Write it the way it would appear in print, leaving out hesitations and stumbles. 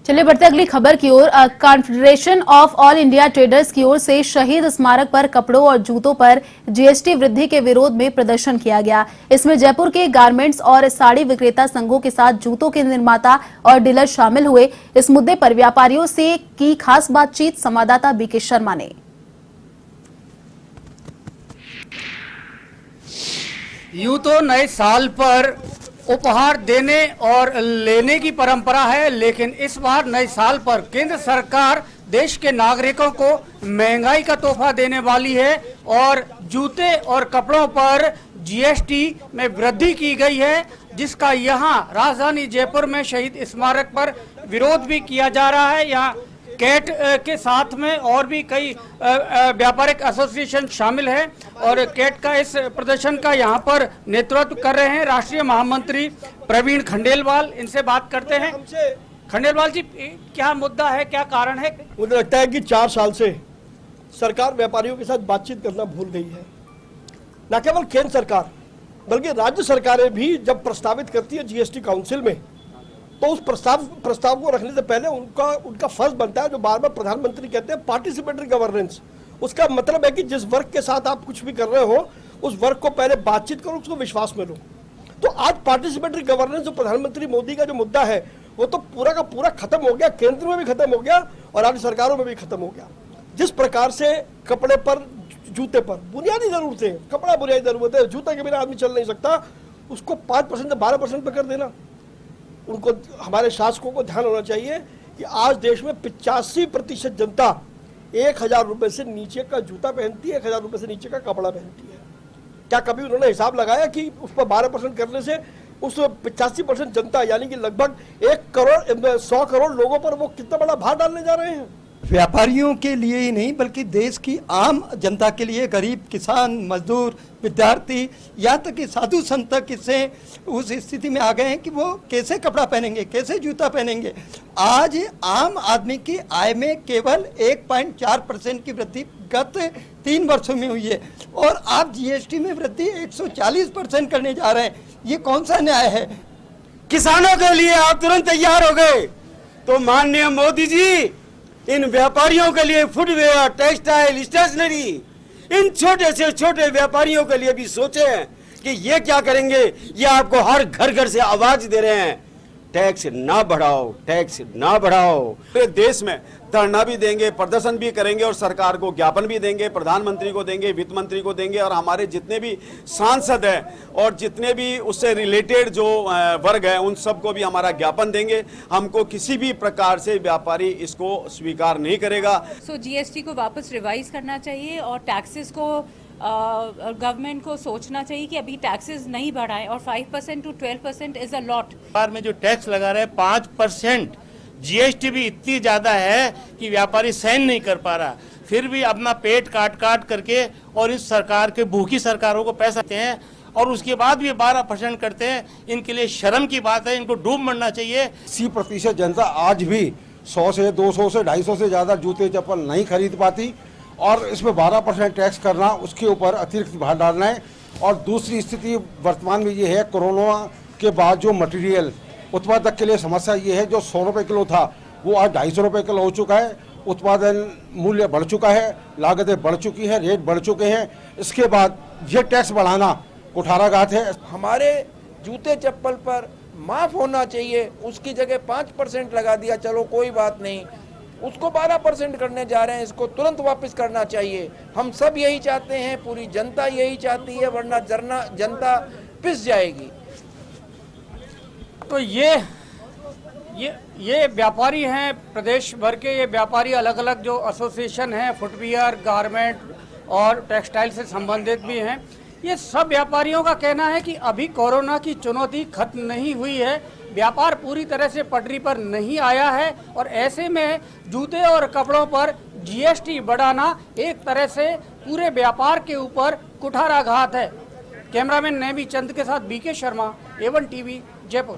चलिए बढ़ते अगली खबर की ओर। Confederation of All India Traders की ओर से शहीद स्मारक पर कपड़ों और जूतों पर जीएसटी वृद्धि के विरोध में प्रदर्शन किया गया। इसमें जयपुर के गारमेंट्स और साड़ी विक्रेता संघों के साथ जूतों के निर्माता और डीलर शामिल हुए। इस मुद्दे पर व्यापारियों से की खास बातचीत संवाददाता बीके शर्मा ने। यूं तो नए साल पर उपहार देने और लेने की परंपरा है, लेकिन इस बार नए साल पर केंद्र सरकार देश के नागरिकों को महंगाई का तोहफा देने वाली है और जूते और कपड़ों पर जीएसटी में वृद्धि की गई है, जिसका यहां राजधानी जयपुर में शहीद स्मारक पर विरोध भी किया जा रहा है। यहां कैट के साथ में और भी कई व्यापारिक एसोसिएशन शामिल हैं और कैट का इस प्रदर्शन का यहाँ पर नेतृत्व कर रहे हैं राष्ट्रीय महामंत्री प्रवीण खंडेलवाल। इनसे बात करते हैं। खंडेलवाल जी, क्या मुद्दा है, क्या कारण है? मुझे लगता है कि 4 साल से सरकार व्यापारियों के साथ बातचीत करना भूल गई है। न केवल केंद्र सरकार बल्कि राज्य सरकारें भी जब प्रस्तावित करती है जीएसटी काउंसिल में, तो उस प्रस्ताव को रखने से पहले उनका फर्ज बनता है, जो बार बार प्रधानमंत्री कहते हैं, पार्टिसिपेटरी गवर्नेंस। उसका मतलब है कि जिस वर्ग के साथ आप कुछ भी कर रहे हो, उस वर्ग को पहले बातचीत करो, उसको विश्वास में लो। तो आज पार्टिसिपेटरी गवर्नेंस जो प्रधानमंत्री मोदी का जो मुद्दा है, वो तो पूरा का पूरा खत्म हो गया। केंद्र में भी खत्म हो गया और राज्य सरकारों में भी खत्म हो गया। जिस प्रकार से कपड़े पर, जूते पर बुनियादी जरूरतें, कपड़ा बुनियादी जरूरत है, जूते के बिना आदमी चल नहीं सकता, उसको 5% से 12% पे कर देना। उनको, हमारे शासकों को ध्यान होना चाहिए कि आज देश में 85% जनता 1000 रुपये से नीचे का जूता पहनती है, 1000 रुपये से नीचे का कपड़ा पहनती है। क्या कभी उन्होंने हिसाब लगाया कि उस पर 12% करने से उस 85% जनता यानी कि लगभग 100 करोड़ लोगों पर वो कितना बड़ा भार डालने जा रहे हैं? व्यापारियों के लिए ही नहीं बल्कि देश की आम जनता के लिए, गरीब, किसान, मजदूर, विद्यार्थी, यहाँ तक कि साधु संत तक इससे उस स्थिति में आ गए हैं कि वो कैसे कपड़ा पहनेंगे, कैसे जूता पहनेंगे। आज आम आदमी की आय में केवल 1.4% की वृद्धि गत 3 वर्षों में हुई है और आप जीएसटी में वृद्धि 140% करने जा रहे हैं। ये कौन सा न्याय है? किसानों के लिए आप तुरंत तैयार हो गए, तो माननीय मोदी जी इन व्यापारियों के लिए फुटवेयर, टेक्सटाइल, स्टेशनरी, इन छोटे से छोटे व्यापारियों के लिए भी सोचे कि ये क्या करेंगे। ये आपको हर घर घर से आवाज दे रहे हैं, टैक्स ना बढ़ाओ, टैक्स ना बढ़ाओ। पूरे देश में धरना भी देंगे, प्रदर्शन भी करेंगे और सरकार को ज्ञापन भी देंगे, प्रधानमंत्री को देंगे, वित्त मंत्री को देंगे और हमारे जितने भी सांसद हैं और जितने भी उससे रिलेटेड जो वर्ग है उन सबको भी हमारा ज्ञापन देंगे। हमको किसी भी प्रकार से व्यापारी इसको स्वीकार नहीं करेगा। जीएसटी को वापस रिवाइज करना चाहिए और टैक्सेस को गवर्नमेंट को सोचना चाहिए कि अभी टैक्सेस नहीं बढ़ाएं और 5% to 12% इज अ लॉट। व्यापार में जो टैक्स लगा रहे हैं 5%, जीएसटी भी इतनी ज्यादा है कि व्यापारी सहन नहीं कर पा रहा, फिर भी अपना पेट काट करके और इस सरकार के भूखी सरकारों को पैसा देते हैं और उसके बाद भी 12% करते हैं। इनके लिए शर्म की बात है, इनको डूब मरना चाहिए। 80% जनता आज भी 100 से 200 से 250 से ज्यादा जूते चप्पल नहीं खरीद पाती और इसमें 12% टैक्स करना, उसके ऊपर अतिरिक्त भार डालना है। और दूसरी स्थिति वर्तमान में ये है, कोरोना के बाद जो मटेरियल उत्पादक के लिए समस्या ये है, जो 100 रुपये किलो था वो आज 250 रुपये किलो हो चुका है। उत्पादन मूल्य बढ़ चुका है, लागतें बढ़ चुकी है, रेट बढ़ चुके हैं। इसके बाद ये टैक्स बढ़ाना कुठाराघात है। हमारे जूते चप्पल पर माफ़ होना चाहिए, उसकी जगह 5% लगा दिया, चलो कोई बात नहीं, उसको 12% करने जा रहे हैं, इसको तुरंत वापस करना चाहिए। हम सब यही चाहते हैं, पूरी जनता यही चाहती है, वरना जनता पिस जाएगी। तो ये व्यापारी हैं प्रदेश भर के, ये व्यापारी अलग अलग जो एसोसिएशन हैं, फुटवियर, गारमेंट और टेक्सटाइल से संबंधित भी हैं। ये सब व्यापारियों का कहना है कि अभी कोरोना की चुनौती खत्म नहीं हुई है, व्यापार पूरी तरह से पटरी पर नहीं आया है और ऐसे में जूते और कपड़ों पर जीएसटी बढ़ाना एक तरह से पूरे व्यापार के ऊपर कुठाराघात है। कैमरामैन नेमी चंद के साथ BK Sharma, A1 TV, Jaipur.